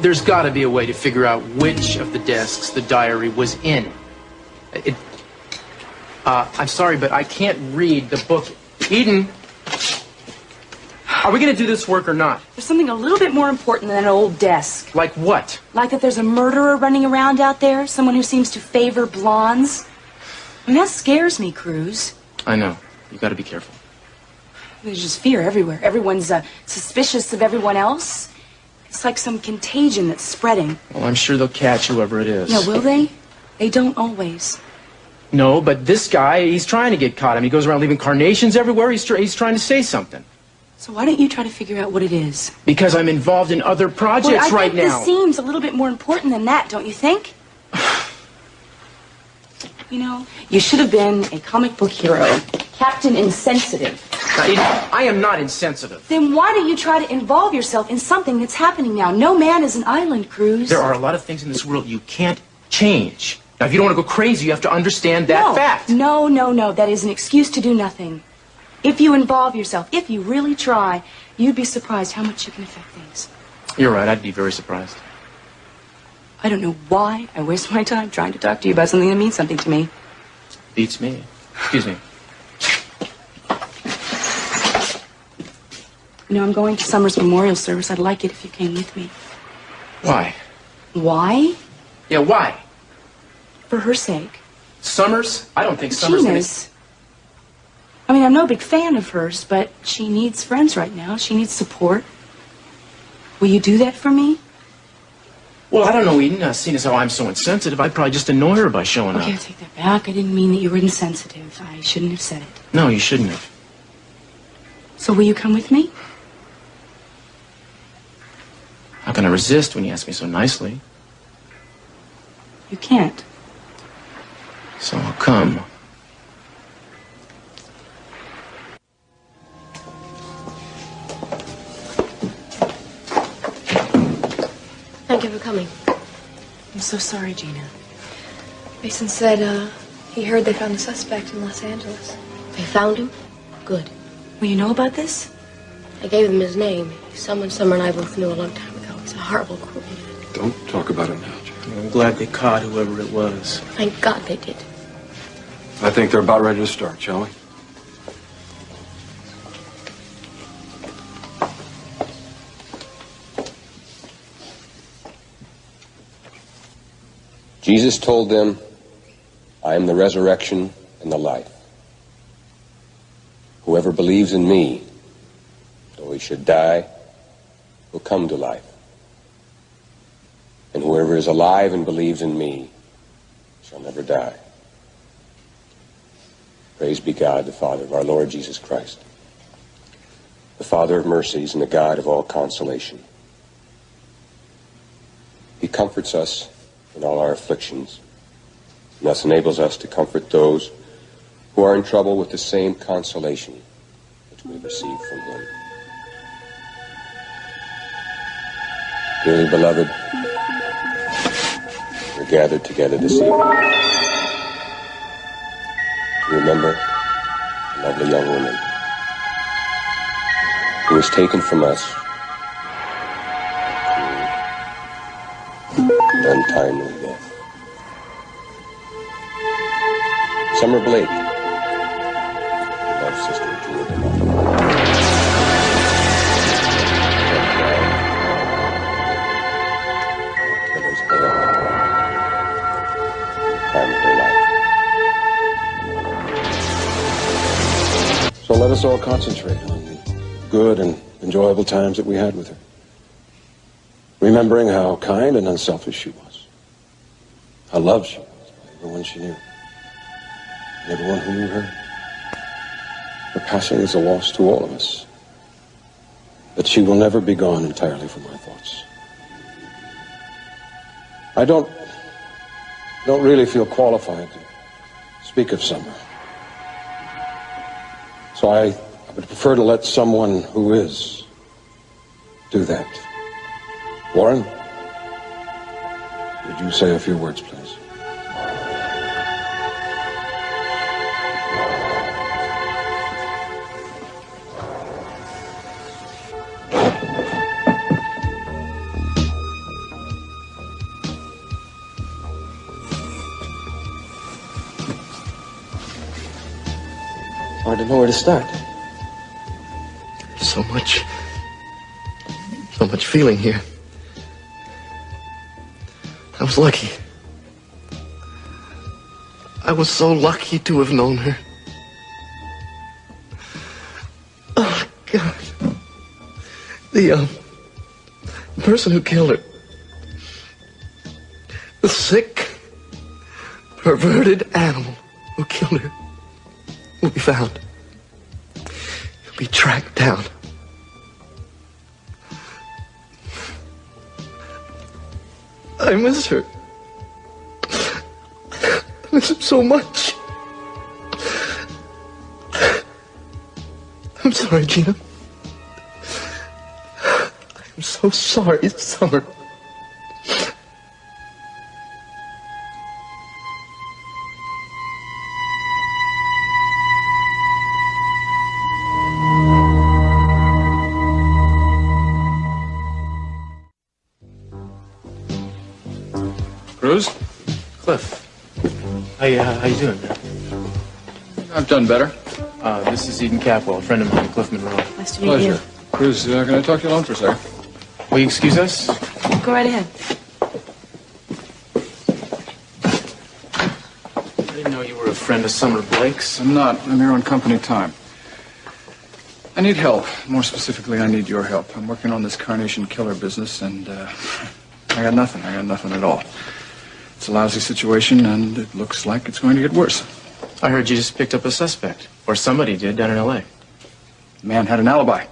There's got to be a way to figure out which of the desks the diary was in. I'm sorry, but I can't read the book. Eden, are we going to do this work or not? There's something a little bit more important than an old desk. Like what? Like that there's a murderer running around out there, someone who seems to favor blondes. I mean, that scares me, Cruz. I know. You got to be careful. There's just fear everywhere. Everyone's suspicious of everyone else. It's like some contagion that's spreading. Well, I'm sure they'll catch whoever it is. Yeah, will they? They don't always. No, but this guy, he's trying to get caught. I mean, he goes around leaving carnations everywhere. He's trying to say something. So why don't you try to figure out what it is? Because I'm involved in other projects right now. This seems a little bit more important than that, don't you think? You know, you should have been a comic book hero. Captain Insensitive. I am not insensitive. Then why don't you try to involve yourself in something that's happening now? No man is an island, Cruz. There are a lot of things in this world you can't change. Now, if you don't want to go crazy, you have to understand that fact. No. That is an excuse to do nothing. If you involve yourself, if you really try, you'd be surprised how much you can affect things. You're right. I'd be very surprised. I don't know why I waste my time trying to talk to you about something that means something to me. Beats me. Excuse me. You know, I'm going to Summer's memorial service. I'd like it if you came with me. Why? Why? Yeah, why? For her sake. Summers? I don't think Summers... Gina's. I mean, I'm no big fan of hers, but she needs friends right now. She needs support. Will you do that for me? Well, I don't know, Eden. Seeing as how I'm so insensitive, I'd probably just annoy her by showing up. Okay, I'll take that back. I didn't mean that you were insensitive. I shouldn't have said it. No, you shouldn't have. So will you come with me? How can I resist when you ask me so nicely? You can't. So I'll come. Thank you for coming. I'm so sorry, Gina. Mason said, he heard they found a suspect in Los Angeles. They found him? Good. Well, you know about this? I gave him his name. He's someone Summer and I both knew a long time ago. He's a horrible, cruel man. Don't talk about it now, Jack. I'm glad they caught whoever it was. Thank God they did. I think they're about ready to start, shall we? Jesus told them, I am the resurrection and the life. Whoever believes in me, though he should die, will come to life. And whoever is alive and believes in me shall never die. Praise be God, the Father of our Lord Jesus Christ, the Father of mercies and the God of all consolation. He comforts us in all our afflictions, and thus enables us to comfort those who are in trouble with the same consolation which we receive from him. Dearly beloved, we're gathered together this evening to remember a lovely young woman who was taken from us an untimely death. Summer Blake, love sister Julia DeMarco. Killer's hand, time of her life. So let us all concentrate on the good and enjoyable times that we had with her. Remembering how kind and unselfish she was. How loved she was by everyone she knew. And everyone who knew her. Her passing is a loss to all of us. But she will never be gone entirely from our thoughts. I don't really feel qualified to speak of Summer. So I would prefer to let someone who is do that. Warren, would you say a few words, please? hard to know where to start. So much feeling here. I was lucky. I was so lucky to have known her. Oh, God. The person who killed her. The sick, perverted animal who killed her will be found. He'll be tracked down. I miss her. I miss her so much. I'm sorry, Gina. I'm so sorry, Summer. Cruz? Cliff. How you doing, man? I've done better. This is Eden Capwell, a friend of mine, Cliff Monroe. Nice to meet Pleasure. Cruz, can I talk to you alone for a second? Will you excuse us? you. Go right ahead. I didn't know you were a friend of Summer Blake's. I'm not. I'm here on company time. I need help. More specifically, I need your help. I'm working on this carnation killer business, and I got nothing. I got nothing at all. It's a lousy situation, and it looks like it's going to get worse. I heard you just picked up a suspect. Or somebody did down in L.A. The man had an alibi.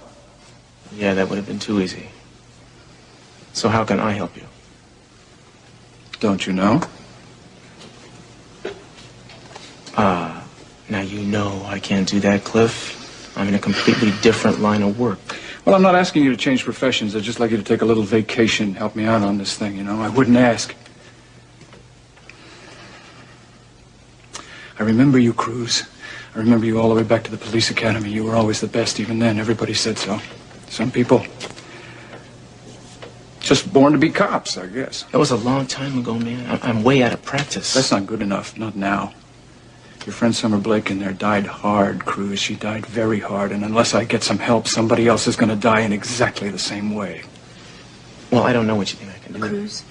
Yeah, that would have been too easy. So how can I help you? Don't you know? Now you know I can't do that, Cliff. I'm in a completely different line of work. Well, I'm not asking you to change professions. I'd just like you to take a little vacation, help me out on this thing, you know? I wouldn't ask. I remember you, Cruz. I remember you all the way back to the police academy. You were always the best, even then. Everybody said so. Some people just born to be cops, I guess. That was a long time ago, man. I'm way out of practice. That's not good enough. Not now. Your friend Summer Blake in there died hard, Cruz. She died very hard, and unless I get some help, somebody else is going to die in exactly the same way. Well, I don't know what you think I can do. Cruz,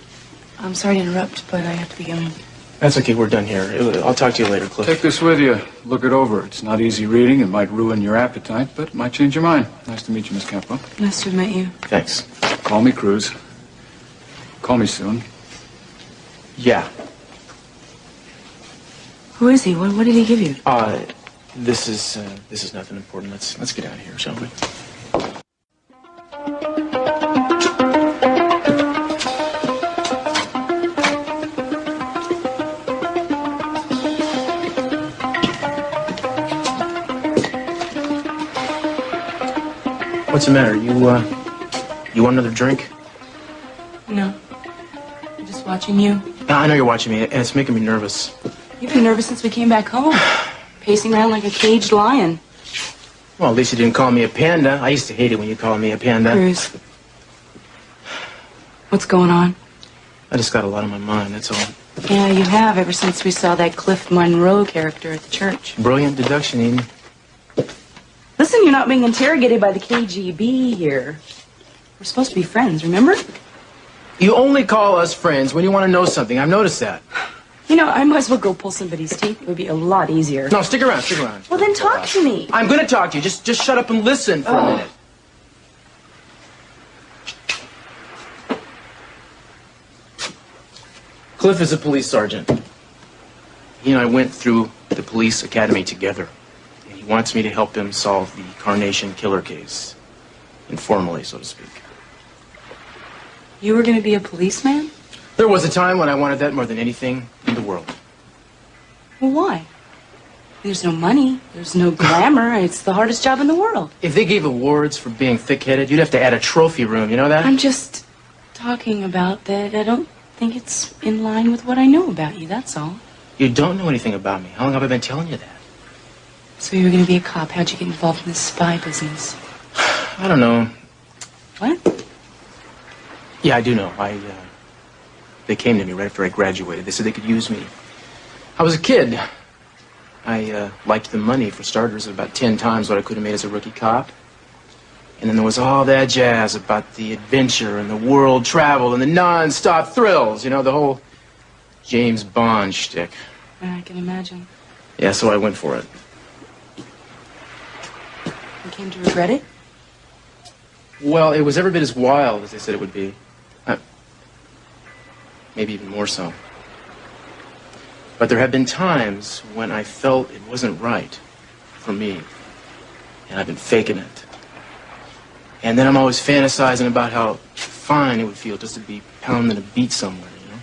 I'm sorry to interrupt, but I have to be going. That's okay, we're done here. I'll talk to you later, Cliff. Take this with you. Look it over. It's not easy reading. It might ruin your appetite, but it might change your mind. Nice to meet you, Miss Campbell. Nice to have met you. Thanks. Call me Cruz. Call me soon. Yeah. Who is he? What did he give you? This is nothing important. Let's get out of here, shall we? What's the matter? You want another drink? No. I'm just watching you. I know you're watching me, and it's making me nervous. You've been nervous since we came back home. Pacing around like a caged lion. Well, at least you didn't call me a panda. I used to hate it when you called me a panda. Cruz. What's going on? I just got a lot on my mind, that's all. Yeah, you have ever since we saw that Cliff Monroe character at the church. Brilliant deduction, Eden. Listen, you're not being interrogated by the KGB here. We're supposed to be friends, remember? You only call us friends when you want to know something. I've noticed that. You know, I might as well go pull somebody's teeth. It would be a lot easier. No, stick around, stick around. Well, then talk to me. I'm going to talk to you. Just shut up and listen for a minute. Cliff is a police sergeant. He and I went through the police academy together. And he wants me to help him solve the Carnation killer case. Informally, so to speak. You were going to be a policeman? There was a time when I wanted that more than anything in the world. Well, why? There's no money. There's no glamour. It's the hardest job in the world. If they gave awards for being thick-headed, you'd have to add a trophy room, you know that? I'm just talking about that. I don't think it's in line with what I know about you, that's all. You don't know anything about me. How long have I been telling you that? So you were going to be a cop. How'd you get involved in this spy business? I don't know. What? Yeah, I do know. They came to me right after I graduated. They said they could use me. I was a kid. I liked the money, for starters, about 10 times what I could have made as a rookie cop. And then there was all that jazz about the adventure and the world travel and the non-stop thrills, you know, the whole James Bond shtick. I can imagine. Yeah, so I went for it. You came to regret it? Well, it was every bit as wild as they said it would be. Maybe even more so. But there have been times when I felt it wasn't right for me. And I've been faking it. And then I'm always fantasizing about how fine it would feel just to be pounding a beat somewhere, you know?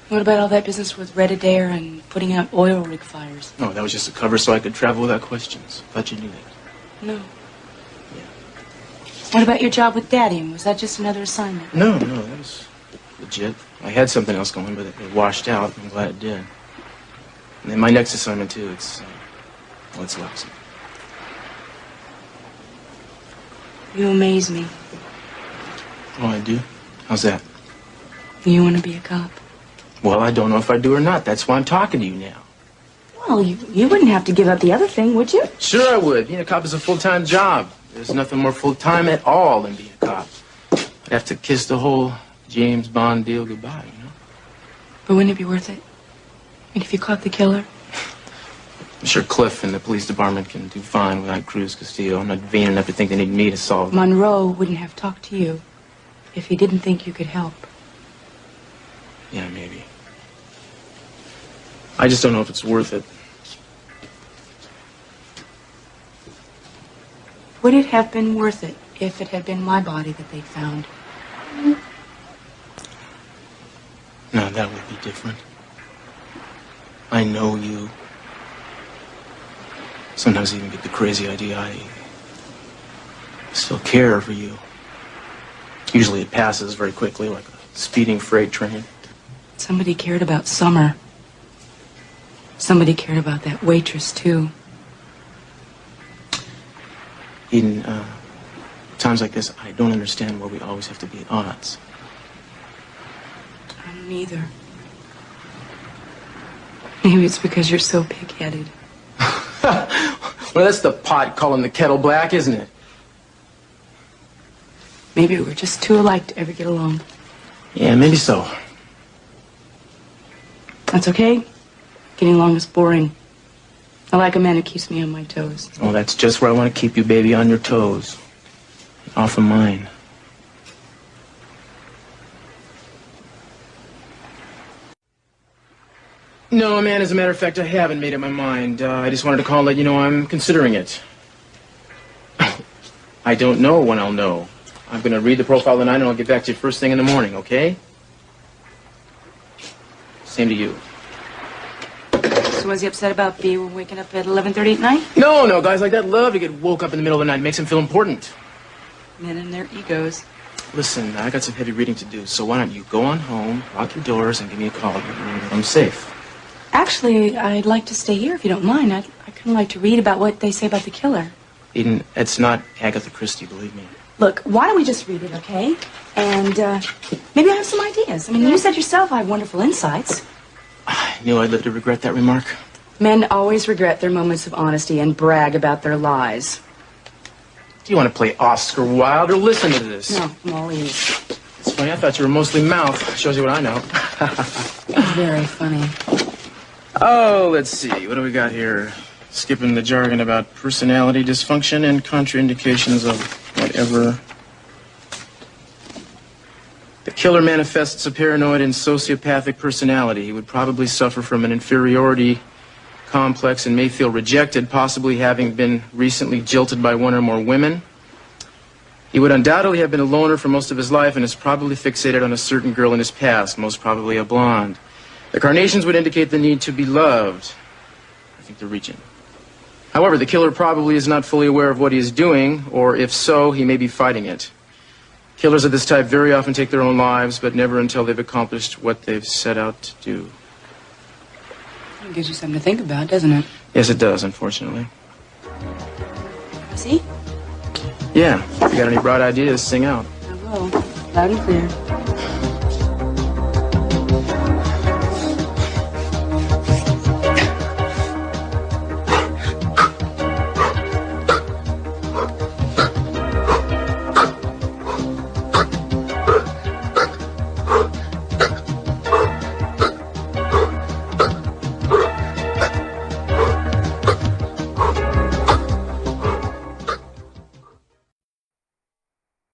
What about all that business with Red Adair and putting out oil rig fires? Oh, that was just a cover so I could travel without questions. Thought you knew that. No. Yeah. What about your job with Daddy? Was that just another assignment? No, that was legit. I had something else going, but it washed out. I'm glad it did. And then my next assignment, too, it's lousy. You amaze me. Oh, I do? How's that? You want to be a cop? Well, I don't know if I do or not. That's why I'm talking to you now. Well, you wouldn't have to give up the other thing, would you? Sure I would. Being a cop is a full-time job. There's nothing more full-time at all than being a cop. I'd have to kiss the whole James Bond deal goodbye, you know? But wouldn't it be worth it? And if you caught the killer? I'm sure Cliff and the police department can do fine without Cruz Castillo. I'm not vain enough to think they need me to solve it. Monroe wouldn't have talked to you if he didn't think you could help. Yeah, maybe. I just don't know if it's worth it. Would it have been worth it if it had been my body that they'd found? No, that would be different. I know you. Sometimes I even get the crazy idea I still care for you. Usually it passes very quickly, like a speeding freight train. Somebody cared about Summer. Somebody cared about that waitress, too. Eden, times like this, I don't understand why we always have to be at odds. I don't either. Maybe it's because you're so pig-headed. Well, that's the pot calling the kettle black, isn't it? Maybe we're just too alike to ever get along. Yeah, maybe so. That's okay. Getting along is boring. I like a man who keeps me on my toes. Oh, that's just where I want to keep you, baby, on your toes. Off of mine. No, man, as a matter of fact, I haven't made up my mind. I just wanted to call and let you know I'm considering it. I don't know when I'll know. I'm going to read the profile tonight and I'll get back to you first thing in the morning, okay? Same to you. So was he upset about B waking up at 11:30 at night? No, guys like that love to get woke up in the middle of the night. It makes them feel important. Men and their egos. Listen, I got some heavy reading to do, so why don't you go on home, lock your doors, and give me a call. I'm safe. Actually, I'd like to stay here if you don't mind. I kind of like to read about what they say about the killer. Eden, it's not Agatha Christie, believe me. Look, why don't we just read it, okay? And maybe I have some ideas. I mean, you said yourself I have wonderful insights. I knew I'd live to regret that remark. Men always regret their moments of honesty and brag about their lies. Do you want to play Oscar Wilde or listen to this? No, I'm all ears. It's funny, I thought you were mostly mouth. Shows you what I know. Very funny. Oh, let's see. What do we got here? Skipping the jargon about personality dysfunction and contraindications of whatever. The killer manifests a paranoid and sociopathic personality. He would probably suffer from an inferiority complex and may feel rejected, possibly having been recently jilted by one or more women. He would undoubtedly have been a loner for most of his life and is probably fixated on a certain girl in his past, most probably a blonde. The carnations would indicate the need to be loved. I think they're reaching. However, the killer probably is not fully aware of what he is doing, or if so, he may be fighting it. Killers of this type very often take their own lives, but never until they've accomplished what they've set out to do. It gives you something to think about, doesn't it? Yes, it does, unfortunately. See? Yeah, if you got any bright ideas, sing out. I will. Loud and clear.